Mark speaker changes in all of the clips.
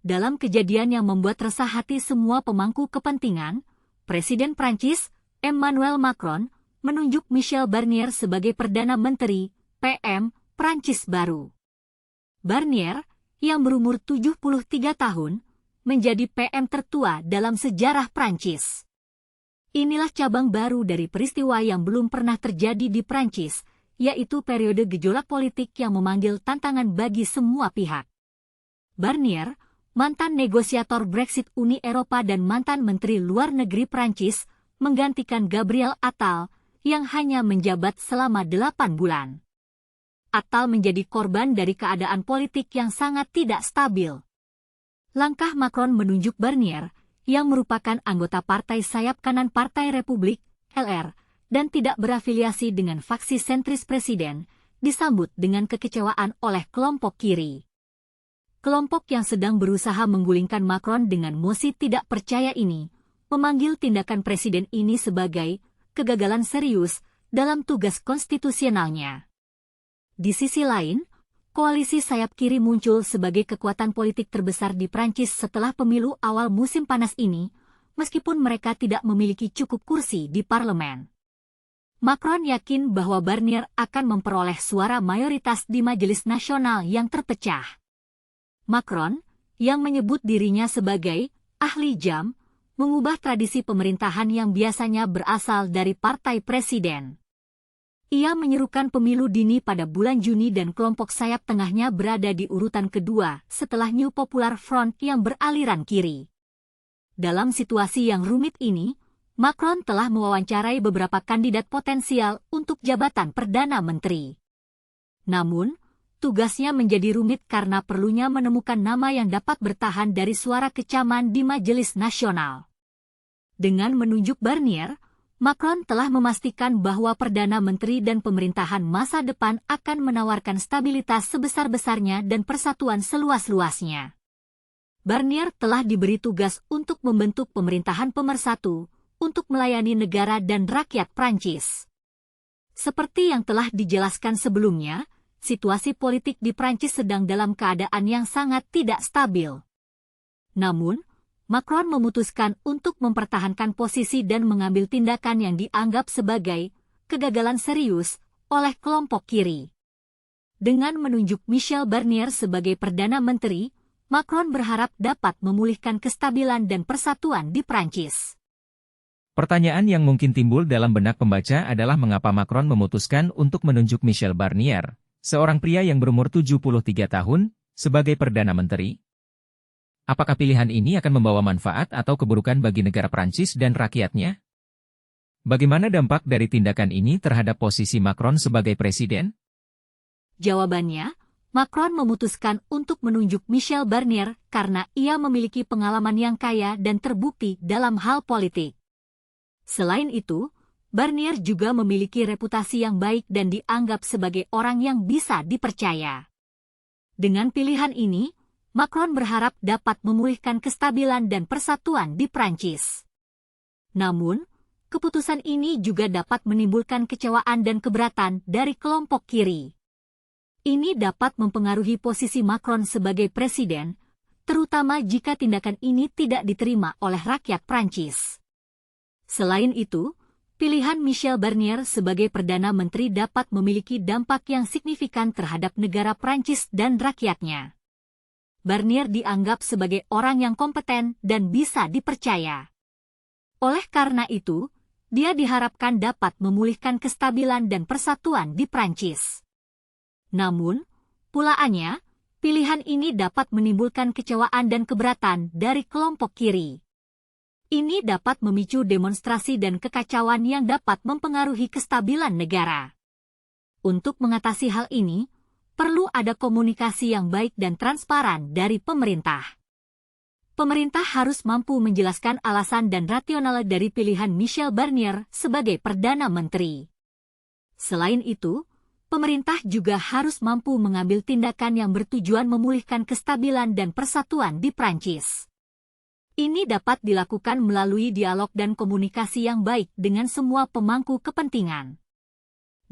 Speaker 1: Dalam kejadian yang membuat resah hati semua pemangku kepentingan, Presiden Prancis, Emmanuel Macron, menunjuk Michel Barnier sebagai Perdana Menteri, PM, Prancis baru. Barnier, yang berumur 73 tahun, menjadi PM tertua dalam sejarah Prancis. Inilah cabang baru dari peristiwa yang belum pernah terjadi di Prancis, yaitu periode gejolak politik yang memanggil tantangan bagi semua pihak. Barnier, mantan negosiator Brexit Uni Eropa dan mantan Menteri Luar Negeri Prancis, menggantikan Gabriel Attal, yang hanya menjabat selama 8 bulan. Attal menjadi korban dari keadaan politik yang sangat tidak stabil. Langkah Macron menunjuk Barnier, yang merupakan anggota partai sayap kanan Partai Republik, LR, dan tidak berafiliasi dengan faksi sentris presiden, disambut dengan kekecewaan oleh kelompok kiri. Kelompok yang sedang berusaha menggulingkan Macron dengan mosi tidak percaya ini, memanggil tindakan presiden ini sebagai kegagalan serius dalam tugas konstitusionalnya. Di sisi lain, koalisi sayap kiri muncul sebagai kekuatan politik terbesar di Prancis setelah pemilu awal musim panas ini, meskipun mereka tidak memiliki cukup kursi di parlemen. Macron yakin bahwa Barnier akan memperoleh suara mayoritas di Majelis Nasional yang terpecah. Macron, yang menyebut dirinya sebagai ahli jam, mengubah tradisi pemerintahan yang biasanya berasal dari partai presiden. Ia menyerukan pemilu dini pada bulan Juni dan kelompok sayap tengahnya berada di urutan kedua setelah New Popular Front yang beraliran kiri. Dalam situasi yang rumit ini, Macron telah mewawancarai beberapa kandidat potensial untuk jabatan Perdana Menteri. Namun, tugasnya menjadi rumit karena perlunya menemukan nama yang dapat bertahan dari suara kecaman di Majelis Nasional. Dengan menunjuk Barnier, Macron telah memastikan bahwa Perdana Menteri dan pemerintahan masa depan akan menawarkan stabilitas sebesar-besarnya dan persatuan seluas-luasnya. Barnier telah diberi tugas untuk membentuk pemerintahan pemersatu, untuk melayani negara dan rakyat Prancis. Seperti yang telah dijelaskan sebelumnya, situasi politik di Prancis sedang dalam keadaan yang sangat tidak stabil. Namun, Macron memutuskan untuk mempertahankan posisi dan mengambil tindakan yang dianggap sebagai kegagalan serius oleh kelompok kiri. Dengan menunjuk Michel Barnier sebagai Perdana Menteri, Macron berharap dapat memulihkan kestabilan dan persatuan di Prancis.
Speaker 2: Pertanyaan yang mungkin timbul dalam benak pembaca adalah mengapa Macron memutuskan untuk menunjuk Michel Barnier, seorang pria yang berumur 73 tahun, sebagai Perdana Menteri. Apakah pilihan ini akan membawa manfaat atau keburukan bagi negara Prancis dan rakyatnya? Bagaimana dampak dari tindakan ini terhadap posisi Macron sebagai presiden?
Speaker 1: Jawabannya, Macron memutuskan untuk menunjuk Michel Barnier karena ia memiliki pengalaman yang kaya dan terbukti dalam hal politik. Selain itu, Barnier juga memiliki reputasi yang baik dan dianggap sebagai orang yang bisa dipercaya. Dengan pilihan ini, Macron berharap dapat memulihkan kestabilan dan persatuan di Prancis. Namun, keputusan ini juga dapat menimbulkan kecewaan dan keberatan dari kelompok kiri. Ini dapat mempengaruhi posisi Macron sebagai presiden, terutama jika tindakan ini tidak diterima oleh rakyat Prancis. Selain itu, pilihan Michel Barnier sebagai Perdana Menteri dapat memiliki dampak yang signifikan terhadap negara Prancis dan rakyatnya. Barnier dianggap sebagai orang yang kompeten dan bisa dipercaya. Oleh karena itu, dia diharapkan dapat memulihkan kestabilan dan persatuan di Prancis. Namun, pulaannya, pilihan ini dapat menimbulkan kecewaan dan keberatan dari kelompok kiri. Ini dapat memicu demonstrasi dan kekacauan yang dapat mempengaruhi kestabilan negara. Untuk mengatasi hal ini, perlu ada komunikasi yang baik dan transparan dari pemerintah. Pemerintah harus mampu menjelaskan alasan dan rasional dari pilihan Michel Barnier sebagai Perdana Menteri. Selain itu, pemerintah juga harus mampu mengambil tindakan yang bertujuan memulihkan kestabilan dan persatuan di Prancis. Ini dapat dilakukan melalui dialog dan komunikasi yang baik dengan semua pemangku kepentingan.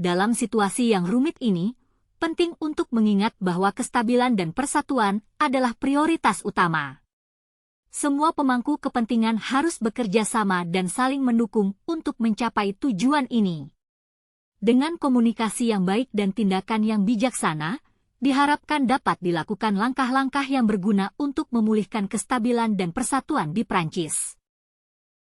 Speaker 1: Dalam situasi yang rumit ini, penting untuk mengingat bahwa kestabilan dan persatuan adalah prioritas utama. Semua pemangku kepentingan harus bekerja sama dan saling mendukung untuk mencapai tujuan ini. Dengan komunikasi yang baik dan tindakan yang bijaksana, diharapkan dapat dilakukan langkah-langkah yang berguna untuk memulihkan kestabilan dan persatuan di Prancis.